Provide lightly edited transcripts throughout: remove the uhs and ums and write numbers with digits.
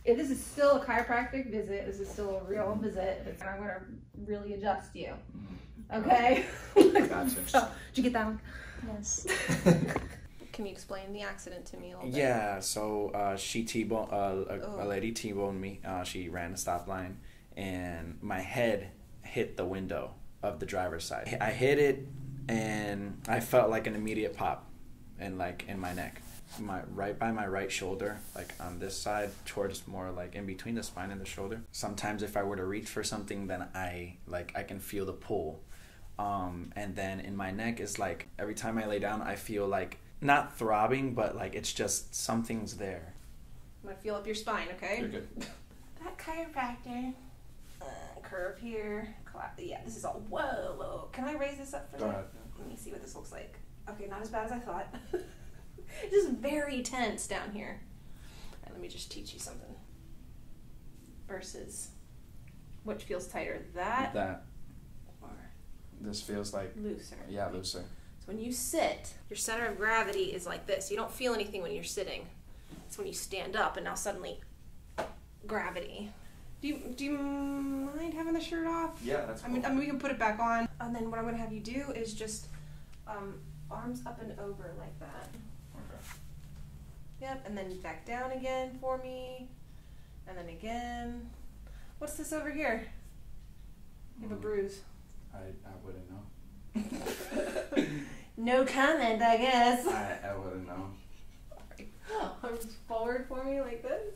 This is still a chiropractic visit. This is still a real visit. I'm going to really adjust you. Okay? Gotcha. So, did you get that one? Yes. Can you explain the accident to me a little bit? Yeah, so she T-boned, a lady T-boned me. She ran a stop line, and my head hit the window of the driver's side. I hit it, and I felt like an immediate pop, and like in my neck. Right by my right shoulder, like on this side, towards more like in between the spine and the shoulder. Sometimes if I were to reach for something, then I can feel the pull. And then in my neck is like every time I lay down, I feel like not throbbing, but like it's just something's there. I'm gonna feel up your spine, okay? You're good. That chiropractor. Curve here. Yeah, this is all. Whoa. Can I raise this up for Go you? ahead. Let me see what this looks like. Okay, not as bad as I thought. Just very tense down here. All right, let me just teach you something. Versus, which feels tighter, that or This feels like looser? Yeah, looser. So when you sit, your center of gravity is like this. You don't feel anything when you're sitting. It's when you stand up, and now suddenly, gravity. Do you mind having the shirt off? Yeah, that's cool. I mean, we can put it back on. And then what I'm going to have you do is just arms up and over like that. Okay. Yep, and then back down again for me. And then again. What's this over here? You have a bruise. I wouldn't know. No comment, I guess. I wouldn't know. Arms forward for me like this.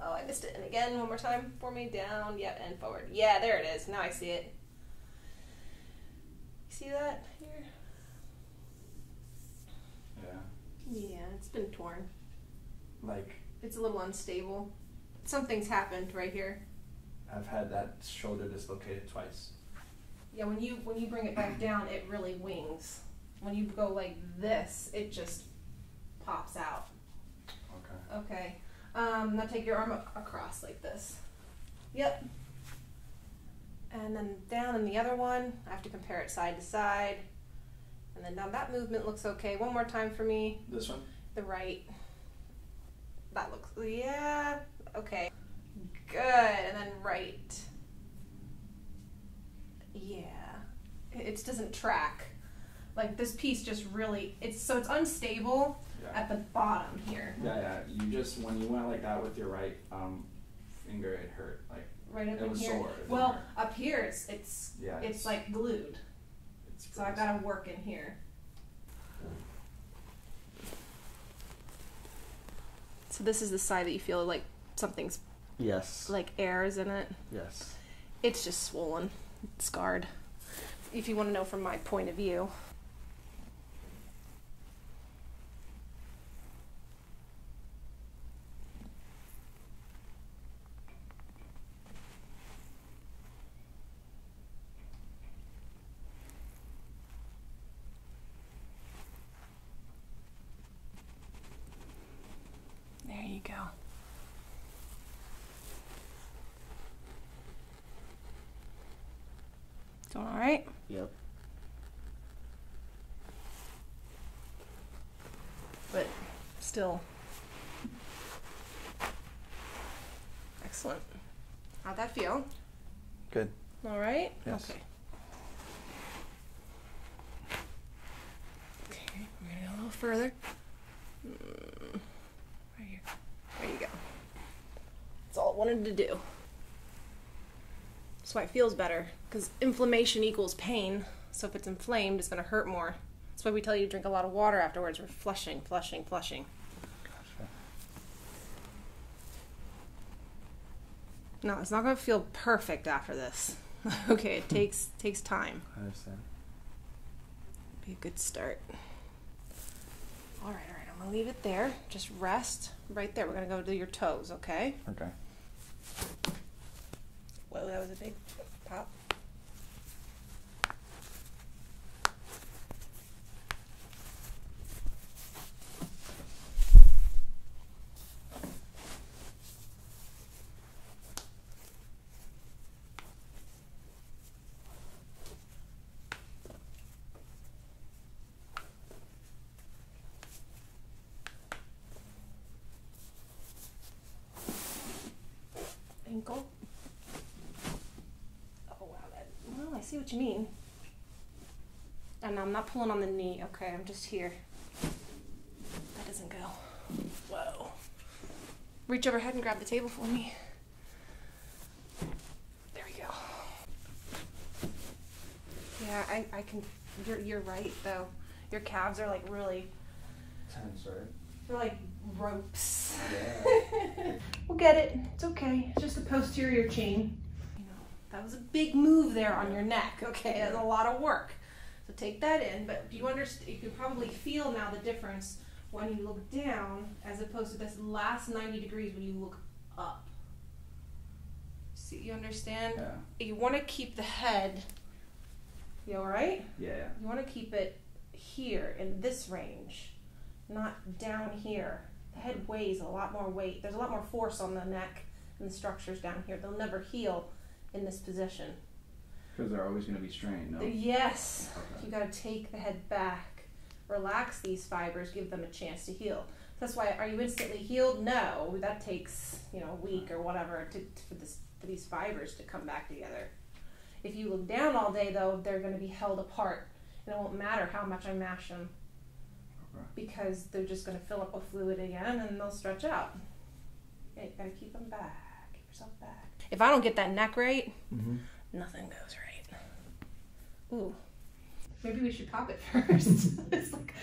Oh, I missed it. And again, one more time for me. Down, yep, and forward. Yeah, there it is. Now I see it. You see that here? Yeah. Yeah, it's been torn. Like, It's a little unstable. Something's happened right here. I've had that shoulder dislocated twice. Yeah, when you bring it back down, it really wings. When you go like this, it just pops out. Okay. Okay. Now take your arm across like this. Yep. And then down in the other one. I have to compare it side to side. And then now that movement looks okay. One more time for me. This one? The right. That looks, yeah, okay. Good. And then right. Yeah. It doesn't track. Like this piece just really, it's unstable. Yeah. At the bottom here. Yeah. You just, when you went like that with your right finger, it hurt. Like, Right up it in was here. sore. Well, up here it's Yeah, it's like glued. So I gotta work in here. So this is the side that you feel like something's Yes. like air is in it. Yes. It's just swollen, it's scarred. If you want to know from my point of view. There you go. Doing all right? Yep. But still. Excellent. How'd that feel? Good. All right? Yes. Okay. Okay, we're gonna go a little further. Right here. There you go. That's all I wanted to do. That's why it feels better, because inflammation equals pain. So if it's inflamed, it's gonna hurt more. That's why we tell you to drink a lot of water afterwards. We're flushing. Gotcha. No, it's not gonna feel perfect after this. Okay, it takes time. I understand. Be a good start. All right, I'm gonna leave it there. Just rest right there. We're gonna go to your toes, okay? Okay. Whoa, that was a big pop. ankle. Oh wow, well, I see what you mean. And I'm not pulling on the knee, okay, I'm just here. That doesn't go. Whoa. Reach overhead and grab the table for me. There we go. Yeah, I can, you're right though. Your calves are like really Tense, right? they're like ropes. Yeah. We'll get it. It's okay. It's just a posterior chain. You know, that was a big move there on your neck. Okay, that's a lot of work. So take that in. But do you understand? You can probably feel now the difference when you look down as opposed to this last 90 degrees when you look up. See, you understand? Yeah. You want to keep the head. You all right? Yeah. You want to keep it here in this range, not down here. The head weighs a lot more weight. There's a lot more force on the neck and the structures down here. They'll never heal in this position. Because they're always going to be strained, no? Yes. Okay. You got to take the head back, relax these fibers, give them a chance to heal. That's why, are you instantly healed? No. That takes, a week or whatever for these fibers to come back together. If you look down all day, though, they're going to be held apart. And it won't matter how much I mash them. Okay. Because they're just going to fill up with fluid again and they'll stretch out. You gotta keep them back. Keep yourself back. If I don't get that neck right, nothing goes right. Ooh. Maybe we should pop it first.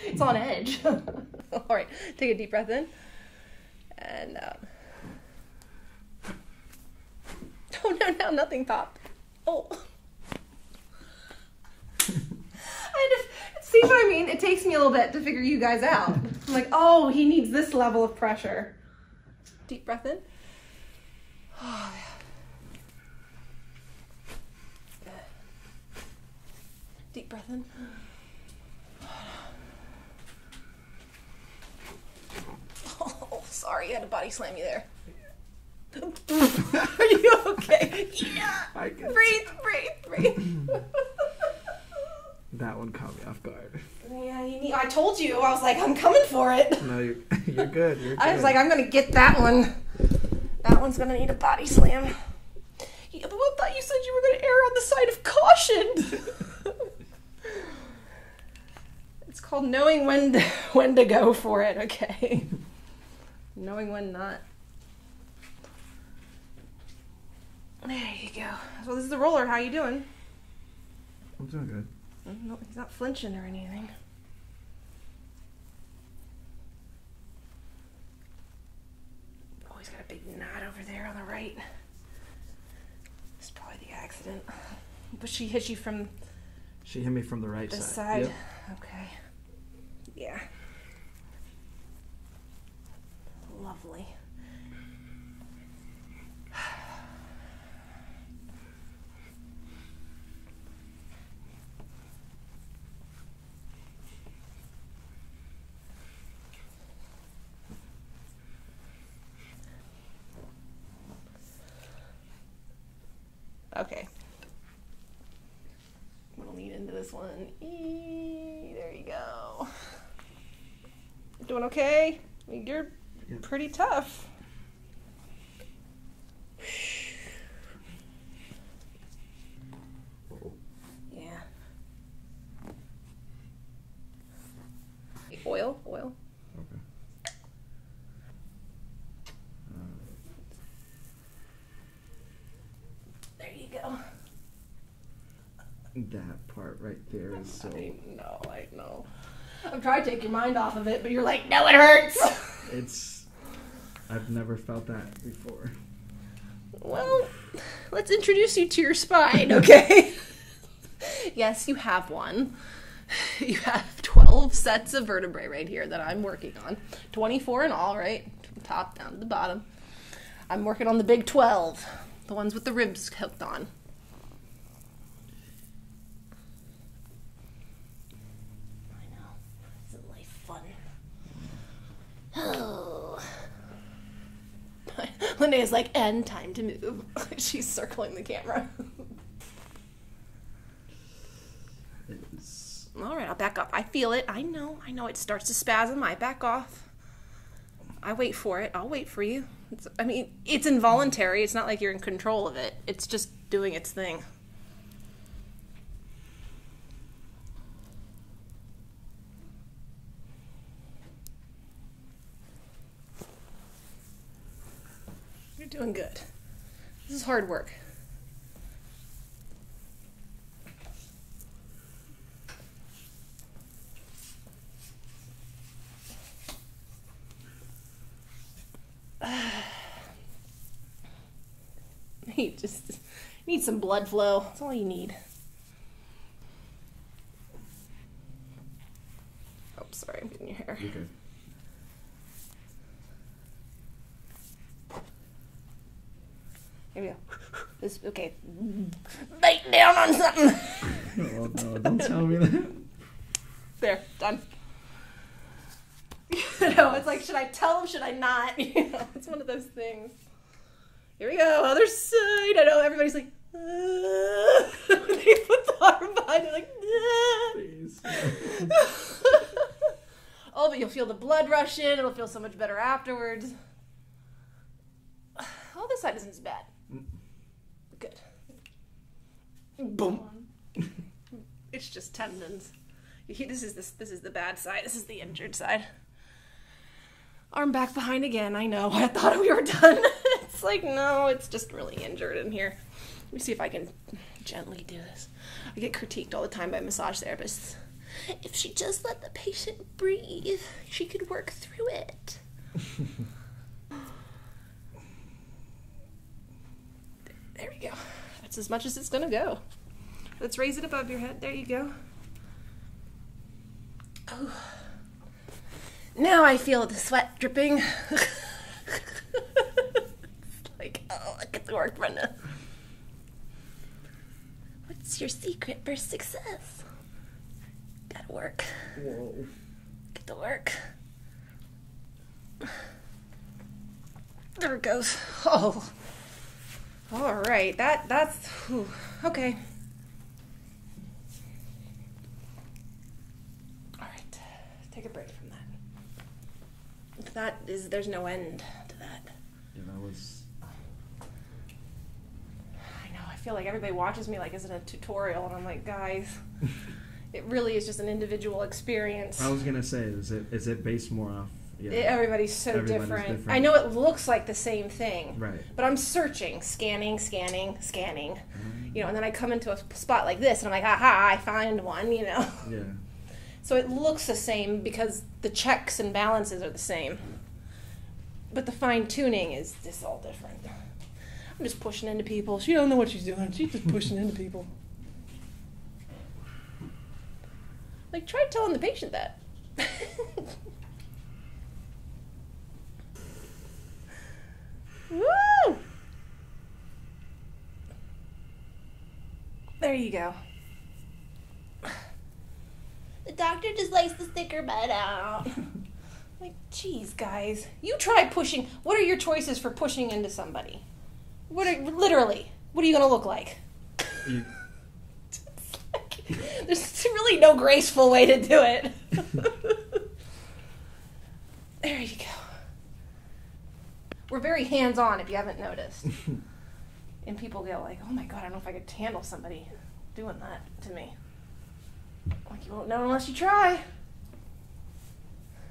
It's on edge. All right, take a deep breath in. And out. Oh, no, now nothing popped. Oh. See what I mean? It takes me a little bit to figure you guys out. I'm like, oh, he needs this level of pressure. Deep breath in. Oh, good. Deep breath in. Oh, sorry, I had to body slam you there. Are you okay? Yeah. Breathe. That one caught me off guard. Yeah, I told you. I was like, I'm coming for it. No, you're good. I was like, I'm going to get that one. That one's going to need a body slam. Yeah, but I thought you said you were going to err on the side of caution. It's called knowing when to go for it, okay? Knowing when not. There you go. So this is the roller. How you doing? I'm doing good. No, he's not flinching or anything. Oh, he's got a big knot over there on the right. It's probably the accident. But she hit you from She hit me from the right the side. side. Yep. Okay. Yeah. Lovely. Okay. I'm gonna lean into this one. There you go. Doing okay? I mean, you're pretty tough. Yeah. Oil? Okay. There you go. That part right there is so... I know. I'm trying to take your mind off of it, but you're like, no, it hurts. I've never felt that before. Well, let's introduce you to your spine, okay? Yes, you have one. You have 12 sets of vertebrae right here that I'm working on. 24 in all, right? From the top down to the bottom. I'm working on the big 12. The ones with the ribs hooked on. I know. Isn't life fun? Oh. Linnea's like, and time to move. She's circling the camera. All right, I'll back up. I feel it. I know. It starts to spasm. I back off. I wait for it. I'll wait for you. I mean, it's involuntary. It's not like you're in control of it. It's just doing its thing. You're doing good. This is hard work. You just need some blood flow. That's all you need. Oh, sorry, I'm getting your hair. Okay. Here we go. This, okay. Bite down on something. Oh no, don't tell me that. There, done. You know, it's like, should I tell them, should I not? You know, it's one of those things. Here we go, other side. I know everybody's like, they put the arm behind it, like, Please. oh, but you'll feel the blood rush in. It'll feel so much better afterwards. Oh, this side isn't as bad. Good. Boom. It's just tendons. This is the bad side. This is the injured side. Arm back behind again. I know. I thought we were done. It's like, no, it's just really injured in here. Let me see if I can gently do this. I get critiqued all the time by massage therapists. If she just let the patient breathe, she could work through it. There we go. That's as much as it's gonna go. Let's raise it above your head. There you go. Oh. Now I feel the sweat dripping. It's like, oh, get to work, Brenda. What's your secret for success? Gotta work. Whoa. Get to work. There it goes. Oh. All right. That's whew. Okay. All right. Take a break from that. There's no end to that. Yeah, that was. I know. I feel like everybody watches me like it's in a tutorial, and I'm like, guys, it really is just an individual experience. I was gonna say, is it based more off? Yeah. Everybody's so Everybody's different. I know it looks like the same thing, Right. but I'm searching, scanning. You know, and then I come into a spot like this, and I'm like, aha, I find one. You know. Yeah. So it looks the same because the checks and balances are the same. But the fine-tuning is just all different. I'm just pushing into people. She don't know what she's doing. She's just pushing into people. Like, try telling the patient that. Woo! There you go. The doctor just likes to stick her butt out. Like, geez, guys. You try pushing. What are your choices for pushing into somebody? Literally, what are you going to look like? There's really no graceful way to do it. There you go. We're very hands-on, if you haven't noticed. And people go like, oh my God, I don't know if I could handle somebody doing that to me. Like, you won't know unless you try.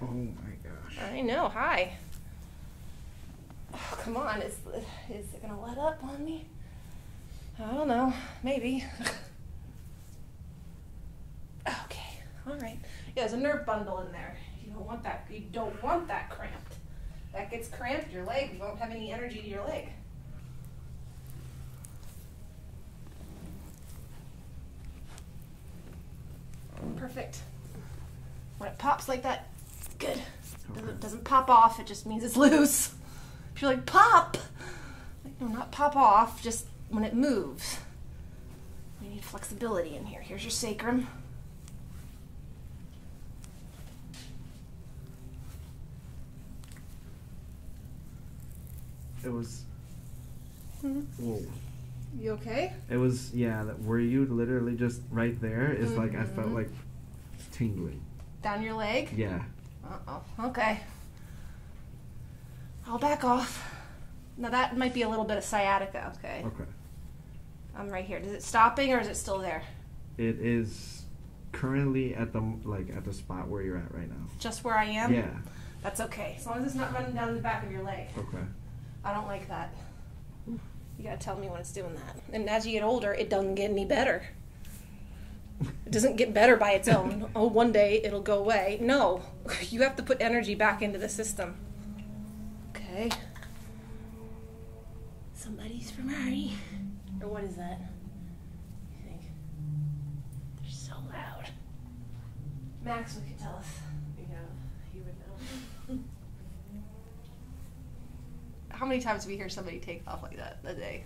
Oh my gosh. I know, hi. Oh, come on, is it gonna let up on me? I don't know, maybe. Okay, all right. Yeah, there's a nerve bundle in there. You don't want that cramped. That gets cramped, your leg, you won't have any energy to your leg. Perfect. When it pops like that, good. Doesn't pop off, it just means it's loose. If you're like, pop! Like, no, not pop off, just when it moves. We need flexibility in here. Here's your sacrum. It was. Mm-hmm. Whoa. You okay? It was, yeah. Were you literally just right there? It's like I felt Mm-hmm. like tingling. Down your leg? Yeah. Uh-oh. Okay. I'll back off. Now that might be a little bit of sciatica, okay? Okay. I'm right here. Is it stopping or is it still there? It is currently at the spot where you're at right now. Just where I am? Yeah. That's okay. As long as it's not running down the back of your leg. Okay. I don't like that. You gotta tell me when it's doing that. And as you get older, it doesn't get any better. It doesn't get better by its own. Oh, one day it'll go away. No. You have to put energy back into the system. Okay. Somebody's Ferrari. Or what is that? I think. They're so loud. Max, we could tell us. Yeah, he would know. How many times do we hear somebody take off like that a day?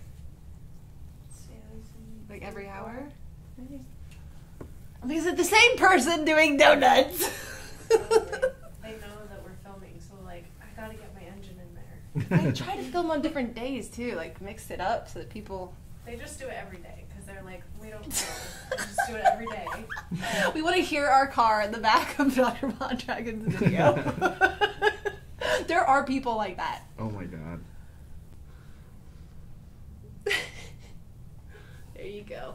Like every hour? Is it the same person doing donuts? They know that we're filming, so like I gotta get my engine in there. I try to film on different days too, like mix it up so that people. They just do it every day because they're like, we don't know. They just do it every day. We want to hear our car in the back of Dr. Mondragon's video. There are people like that. Oh my god. There you go.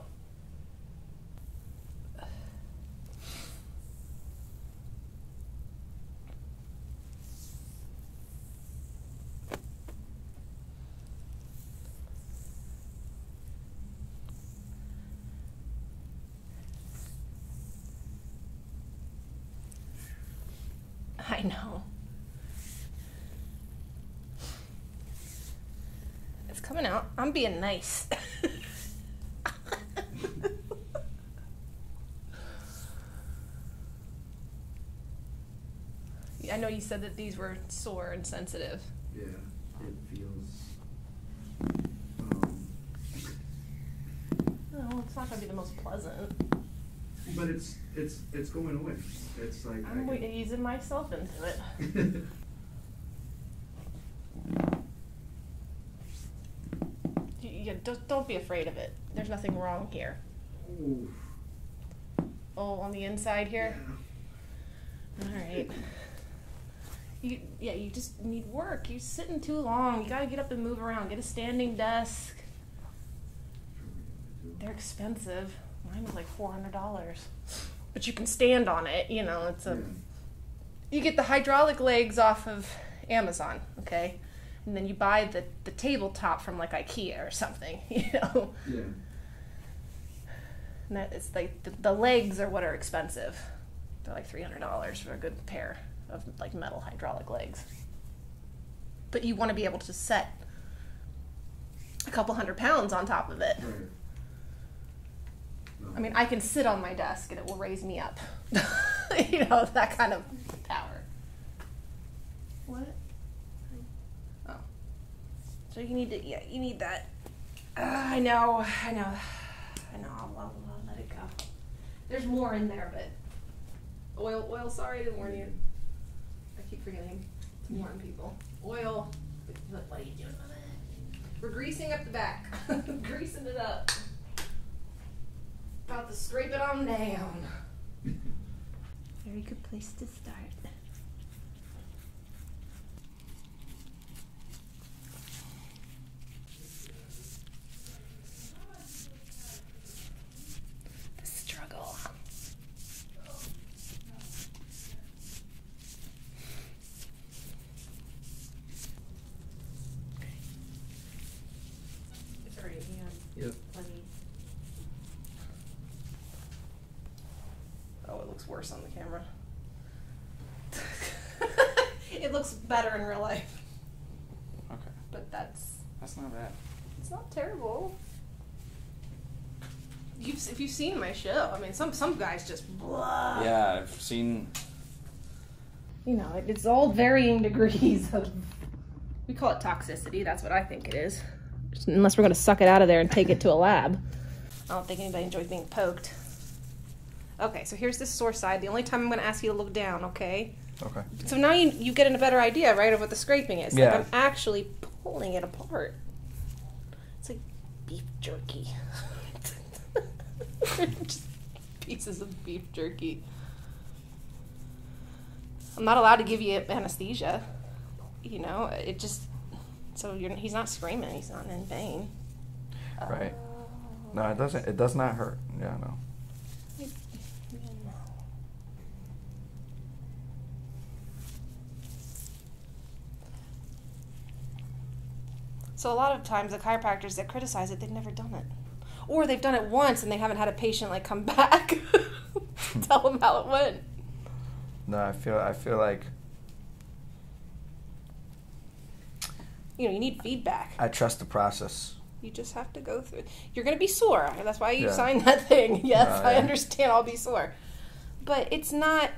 I know. It's coming out. I'm being nice. I know you said that these were sore and sensitive. Yeah, it feels. No, it's not gonna be the most pleasant. But it's going away. It's like I'm easing myself into it. Don't be afraid of it. There's nothing wrong here. Ooh. Oh, on the inside here? Yeah. All right. You just need work. You're sitting too long. You gotta get up and move around. Get a standing desk. They're expensive. Mine was like $400. But you can stand on it, you know, it's a... Yeah. You get the hydraulic legs off of Amazon, okay? And then you buy the tabletop from like IKEA or something, you know? Yeah. And that, it's like the legs are what are expensive. They're like $300 for a good pair of like metal hydraulic legs. But you want to be able to set a couple 100 pounds on top of it. Right. No. I mean, I can sit on my desk and it will raise me up. You know, that kind of power. What? Oh. So you need to, yeah, you need that. I know. I'll let it go. There's more in there, but oil, sorry, I didn't warn you. I keep forgetting to warn people. Oil. What are you doing with it? We're greasing up the back. Greasing it up. About to scrape it on down. Very good place to start. The struggle. It's already Yep. plenty. Oh, it looks worse on the camera. It looks better in real life, Okay. but that's Not bad. it's not terrible. If you've seen my show, I mean, some guys just blah. Yeah, I've seen. You know, it's all varying degrees of. We call it toxicity. That's what I think it is. Unless we're gonna suck it out of there and take it to a lab. I don't think anybody enjoys being poked. Okay, so here's this sore side. The only time I'm going to ask you to look down, okay? Okay. So now you get a better idea, right, of what the scraping is. Yeah. Like I'm actually pulling it apart. It's like beef jerky. Just pieces of beef jerky. I'm not allowed to give you anesthesia. you know, it just, so he's not screaming, he's not in pain. Right. No, it doesn't. It does not hurt. Yeah, no. So a lot of times the chiropractors that criticize it, they've never done it. Or they've done it once and they haven't had a patient like come back tell them how it went. No, I feel like you need feedback. I trust the process. You just have to go through it. You're going to be sore. That's why you Yeah. signed that thing. Yes, I yeah. understand I'll be sore. But it's not...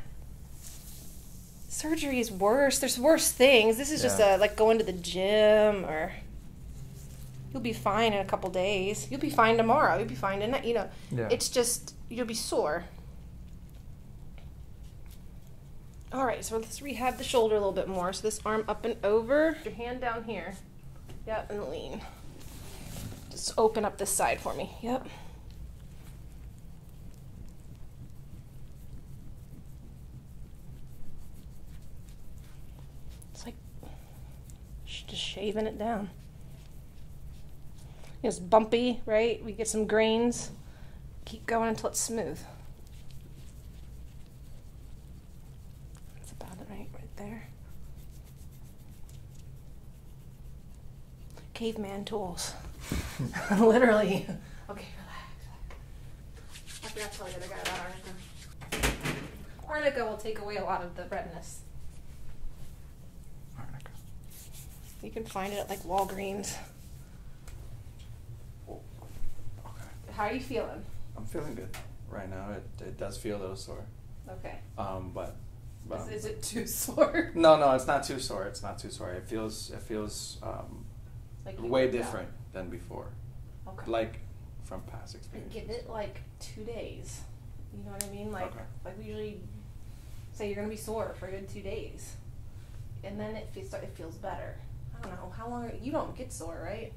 Surgery is worse. There's worse things. This is just like going to the gym or... You'll be fine in a couple days. You'll be fine tomorrow. You'll be fine tonight. Yeah. It's just, you'll be sore. All right, so let's rehab the shoulder a little bit more. So this arm up and over. Your hand down here. Yep, and lean. Just open up this side for me. Yep. It's like just shaving it down. It's bumpy, right? We get some grains. Keep going until it's smooth. That's about it, right there. Caveman tools. Literally. Okay, relax. I forgot to tell you the other guy about arnica. Arnica will take away a lot of the redness. Arnica. You can find it at like Walgreens. Okay. How are you feeling? I'm feeling good right now. It does feel a little sore. Okay. But Is it too sore? no, it's not too sore. It's not too sore. It feels Like you way worked out. different than before. Okay. Like from past And experience. give it like 2 days. You know what I mean? Like Okay. like we usually say you're gonna be sore for a good 2 days, and then it feels better. I don't know how long you don't get sore, right?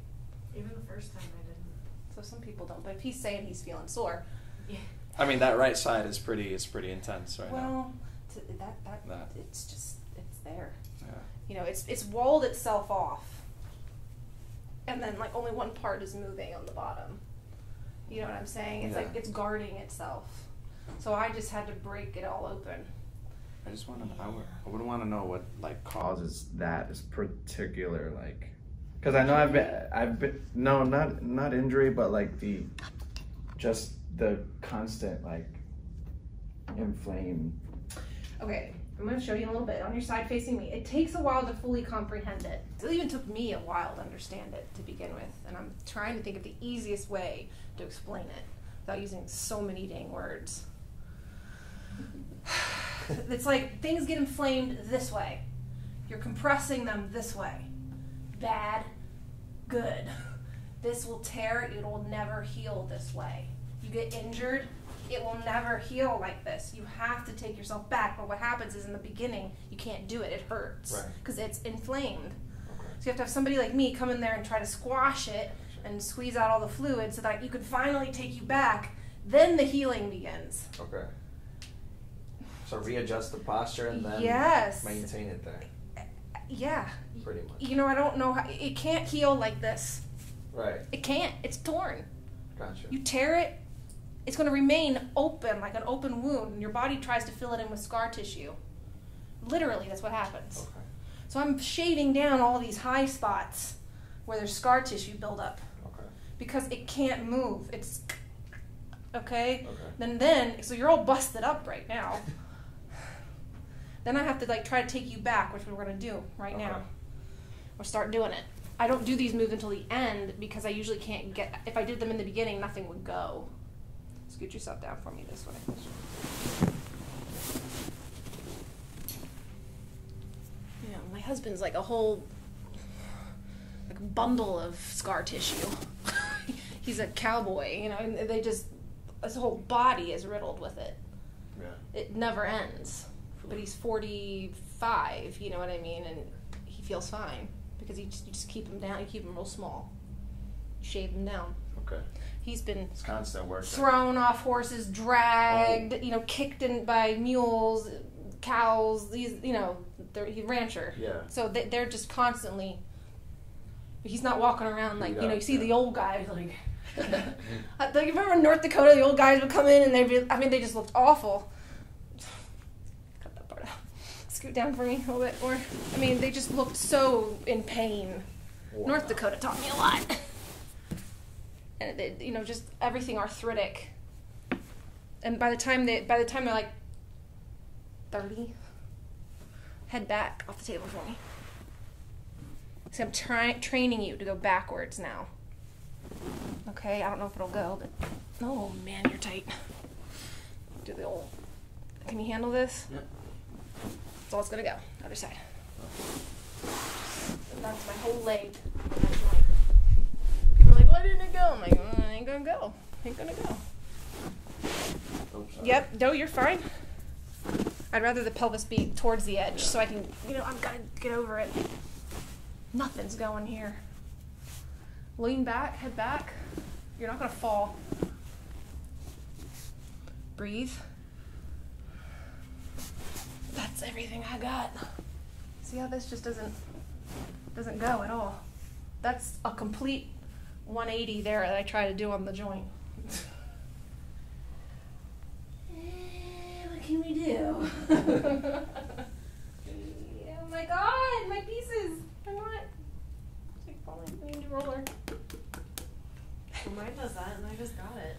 Even the first time I didn't. So some people don't. But if he's saying he's feeling sore, Yeah. I mean, that right side is pretty intense right now. well, That. it's there. Yeah. You know, it's walled itself off, and then like only one part is moving on the bottom. You know what I'm saying? It's like Yeah. it's guarding itself. So I just had to break it all open. I just want to. I would want to know what like causes that is particular like. Because I know I've been no, not injury, but like just the constant like inflame. Okay, I'm going to show you a little bit on your side facing me. It takes a while to fully comprehend it. It even took me a while to understand it to begin with, and I'm trying to think of the easiest way to explain it without using so many dang words. It's like things get inflamed this way. You're compressing them this way. Bad, good. This will tear, it will never heal this way. You get injured, it will never heal like this. You have to take yourself back, but what happens is in the beginning, you can't do it, it hurts. Right. Because it's inflamed. Okay. So you have to have somebody like me come in there and try to squash it and squeeze out all the fluid so that you can finally take you back. Then the healing begins. Okay. So readjust the posture and then Yes. maintain it there. Yeah. Pretty much. You know, I don't know how, it can't heal like this. Right. It can't. It's torn. Gotcha. You tear it, it's going to remain open, like an open wound, and your body tries to fill it in with scar tissue. Literally, that's what happens. Okay. So I'm shaving down all these high spots where there's scar tissue buildup Okay. because it can't move. It's okay. Okay. Then so you're all busted up right now. Then I have to like try to take you back, which we're going to do right now. Okay. We'll start doing it. I don't do these moves until the end because I usually can't get. If I did them in the beginning, nothing would go. Scoot yourself down for me this way. Yeah, my husband's like a whole like bundle of scar tissue. He's a cowboy, you know, and they just his whole body is riddled with it. Yeah. It never ends. But he's 45, you know what I mean, and he feels fine because you just keep him down. You keep him real small. You shave him down. Okay. He's been It's constant work. thrown off horses, dragged, you know, kicked in by mules, cows, he's a rancher. Yeah. So they're just constantly, he's not walking around like, you see the old guys like, like, remember in North Dakota, the old guys would come in and they just looked awful. Cut that part out. Scoot down for me a little bit more. They just looked so in pain. Wow. North Dakota taught me a lot. And just everything arthritic. And by the time they're like 30, head back off the table for me. So I'm training you to go backwards now. Okay, I don't know if it'll go, but oh man, you're tight. Do the old. Can you handle this? Yep. That's all it's gonna go. Other side. And that's my whole leg. People are like, why didn't it go? I'm like, it ain't gonna go. Ain't gonna go. Yep. No, you're fine. I'd rather the pelvis be towards the edge so I can, I've got to get over it. Nothing's going here. Lean back, head back. You're not going to fall. Breathe. That's everything I got. See how this just doesn't go at all. That's a complete 180 there that I try to do on the joint. What can we do? Oh my god, my pieces. I'm not. It's like falling. I need a roller. Well, mine does that, and I just got it.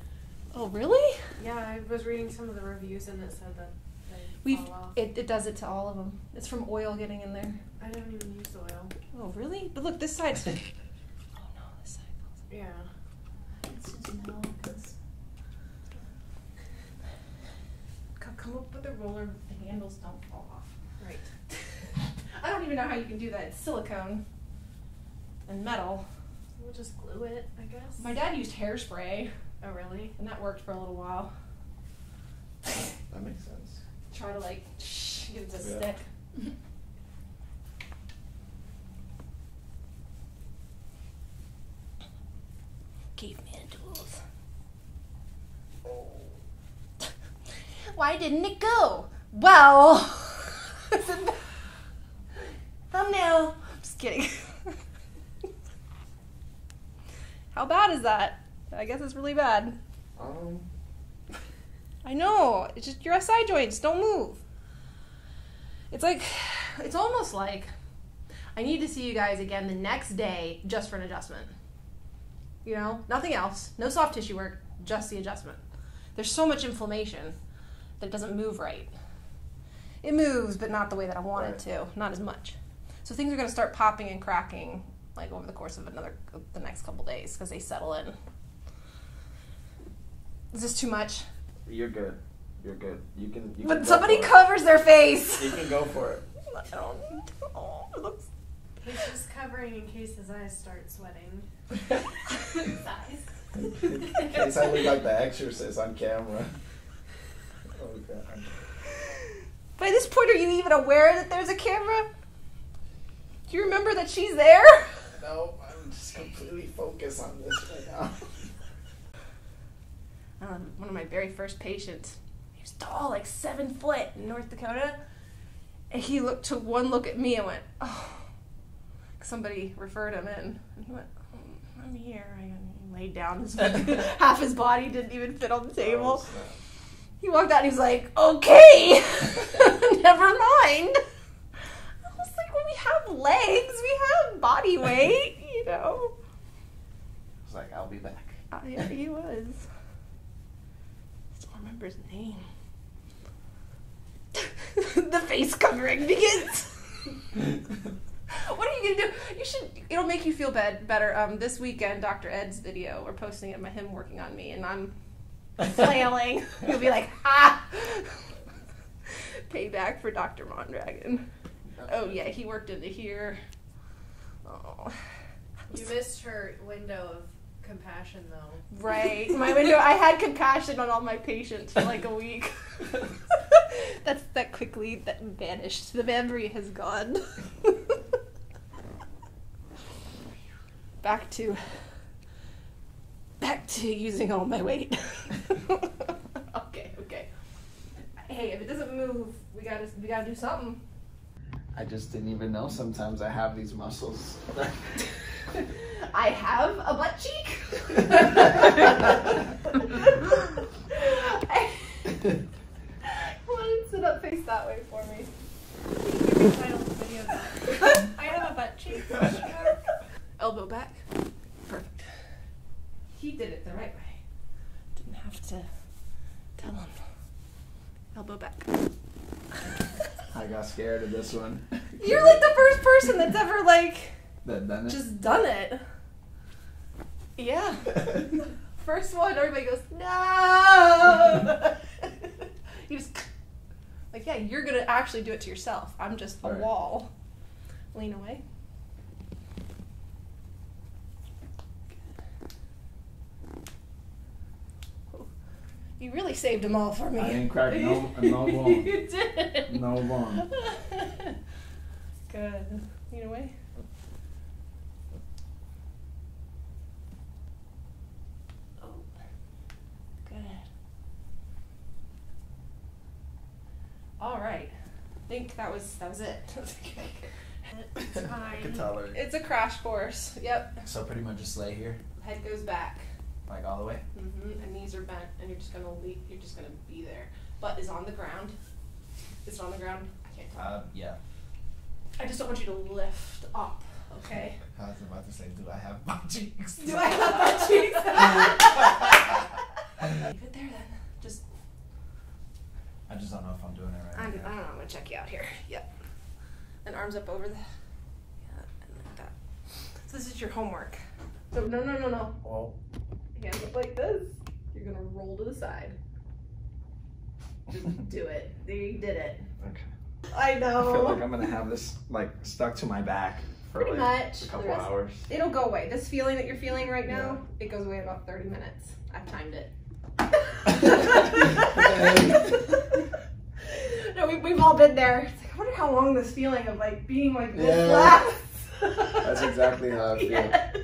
Oh, really? Yeah, I was reading some of the reviews, and it said that they fall off. It does it to all of them. It's from oil getting in there. I don't even use oil. Oh, really? But look, this side's... Oh, no, this side falls off. Yeah. It's just metal, because... Come up with a roller, the handles don't fall off. Right. I don't even know how you can do that. It's silicone and metal. We'll just glue it, I guess. My dad used hairspray, Oh, really? and that worked for a little while. That makes sense. Try to get it to Yeah. stick. Caveman tools. Why didn't it go? Well, thumbnail. I'm just kidding. How bad is that? I guess it's really bad. I know. It's just your SI joints. Don't move. It's almost like I need to see you guys again the next day just for an adjustment. Nothing else. No soft tissue work, just the adjustment. There's so much inflammation that it doesn't move right. It moves, but not the way that I want it to. Not as much. So things are going to start popping and cracking over the course of the next couple days because they settle in. Is this too much? You're good. You're good. You can But somebody covers their face. You can go for it. I don't need to. Oh, it looks... He's just covering in case his eyes start sweating. In case I look like the Exorcist on camera. Oh god. By this point, are you even aware that there's a camera? Do you remember that she's there? No, I'm just completely focused on this right now. One of my very first patients, he was tall, like 7 foot in North Dakota, and he took one look at me and went, oh. Somebody referred him in, and he went, oh, I'm here. He laid down, half his body didn't even fit on the table. Oh, he walked out and he's like, okay, never mind. I was like, well, we have legs, we have body weight, I was like, I'll be back. Yeah, he was. Still remember his name. The face covering begins. What are you gonna do? It'll make you feel better. This weekend, Dr. Ed's video, we're posting it of him working on me, and I'm flailing. He'll be like, payback for Dr. Mondragon. Oh yeah, he worked into here. Oh. You missed her window of compassion, though. Right. My window, I had compassion on all my patients for like a week. That quickly vanished. The memory has gone. Back to using all my weight. Okay. Hey, if it doesn't move We gotta do something. I just didn't even know sometimes I have these muscles. I have a butt cheek. Come on, sit up, face that way for me. You can title the video that. I have a butt cheek. Elbow back. Perfect. He did it the right way. Didn't have to tell him. Elbow back. I got scared of this one. You're like the first person that's ever like That done it? just done it. Yeah. First one, everybody goes, no. You just like, yeah, you're gonna actually do it to yourself. I'm just a Right. wall. Lean away. You really saved them all for me. I didn't crack no bone. You did. No bone. Good. Lean away. Oh. Good. All right. I think that was it. It's fine. I can tell her. It's a crash course. Yep. So pretty much just lay here, Head goes back. like all the way. And knees are bent, and you're just gonna be there. Butt is on the ground. Is it on the ground? I can't tell. Yeah. I just don't want you to lift up. Okay. I was about to say, do I have butt cheeks? Do I have butt cheeks? Leave it there then. Just. I just don't know if I'm doing it right. I don't know. I'm gonna check you out here. Yep. And arms up over the. Yeah, and like that. So this is your homework. So no. Well, Hands up like this. You're gonna roll to the side. Just do it. There, you did it. okay. I know. I feel like I'm gonna have this like stuck to my back for Pretty like much. a couple The rest- hours. It'll go away. This feeling that you're feeling right now, it goes away in about 30 minutes. I've timed it. No, we've all been there. It's like, I wonder how long this feeling of like being like this Yeah. lasts. That's exactly how I feel. Yes.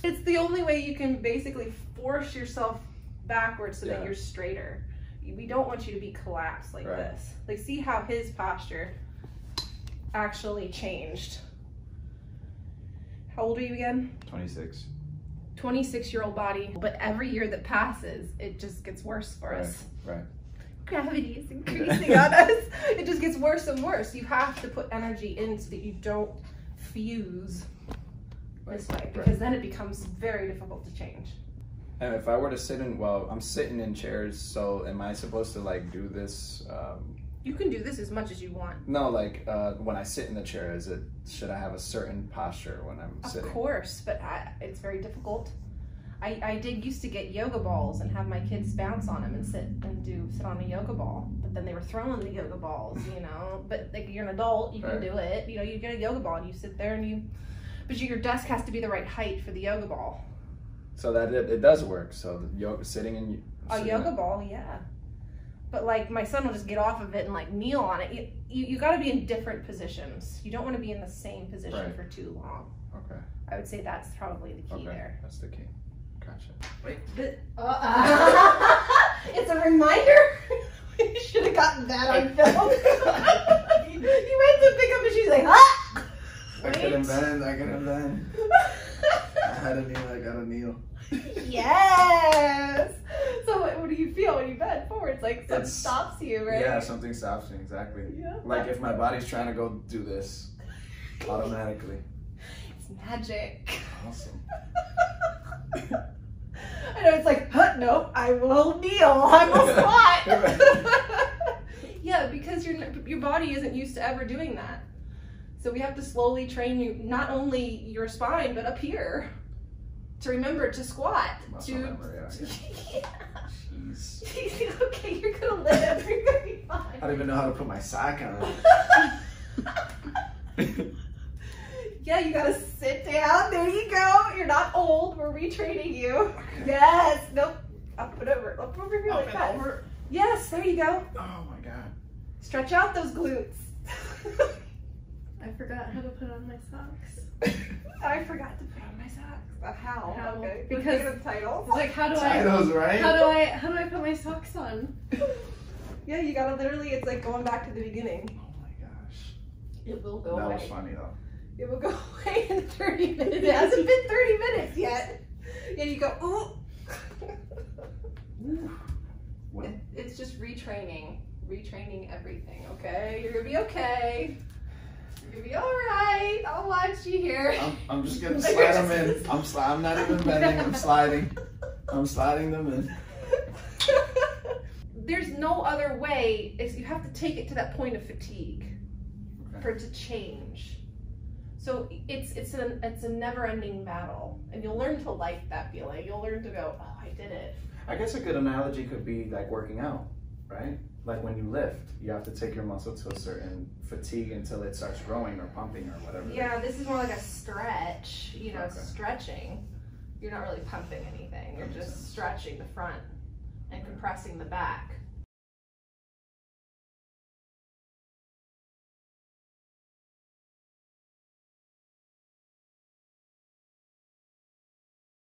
It's the only way you can basically force yourself backwards so that Yeah. you're straighter. We don't want you to be collapsed like Right. this. Like, see how his posture actually changed. How old are you again? 26. 26-year-old body. But every year that passes, it just gets worse for us. Right. Gravity is increasing on us. It just gets worse and worse. You have to put energy in so that you don't fuse this way, because then it becomes very difficult to change. And if I were to sit in, well, I'm sitting in chairs, so am I supposed to like do this? You can do this as much as you want. No, like when I sit in the chair, should I have a certain posture when I'm sitting? Of course, but it's very difficult. I did used to get yoga balls and have my kids bounce on them and sit on a yoga ball. But then they were throwing the yoga balls, you know. But like, you're an adult, you can Right. do it. You know, you get a yoga ball and you sit there but your desk has to be the right height for the yoga ball. So that it does work. So the yoga sitting in A yoga ball, yeah. But like, my son will just get off of it and like kneel on it. You got to be in different positions. You don't want to be in the same position Right. for too long. Okay. I would say that's probably the key there. That's the key. Gotcha. Wait. It's a reminder. You should have gotten that on film. You went to pick up and she's like, ah! I couldn't bend. I had to kneel. I gotta kneel. Yes. So what do you feel when you bend forward? It's like something It's- stops you, right? Yeah, something stops me, exactly. Yeah. Like if my body's trying to go do this, automatically. It's magic. Awesome. I know, it's like, nope, I will kneel. I will squat. Yeah, because your body isn't used to ever doing that. So we have to slowly train you, not only your spine, but up here, to remember to squat. Muscle memory, yeah. Jeez. Okay, you're gonna live. You're gonna be fine. I don't even know how to put my sock on. Yeah, you gotta sit down. There you go. You're not old. We're retraining you. Yes. Nope. Up and over. Up over here like that. Yes. There you go. Oh my god. Stretch out those glutes. I forgot how to put on my socks. I forgot to put on my socks. How? How? Okay. Because- the title. Like, how do I Titles, right? how do I put my socks on? Yeah, you gotta literally, it's like going back to the beginning. Oh my gosh. It will go That away. was funny though. It will go away in 30 minutes. It hasn't been 30 minutes yet. And you go, ooh. Well, It's just retraining everything, okay? You're gonna be okay. You're gonna be alright. I'll watch you here. I'm just gonna slide them in. I'm not even bending. I'm sliding. I'm sliding them in. There's no other way. You have to take it to that point of fatigue for it to change. So it's a never-ending battle, and you'll learn to like that feeling. You'll learn to go, oh, I did it. I guess a good analogy could be like working out, right? Like when you lift, you have to take your muscle to a certain fatigue until it starts growing or pumping or whatever. Yeah, this is more like a stretch. You know, Okay. stretching. You're not really pumping anything. You're That makes just sense. stretching the front and compressing the back.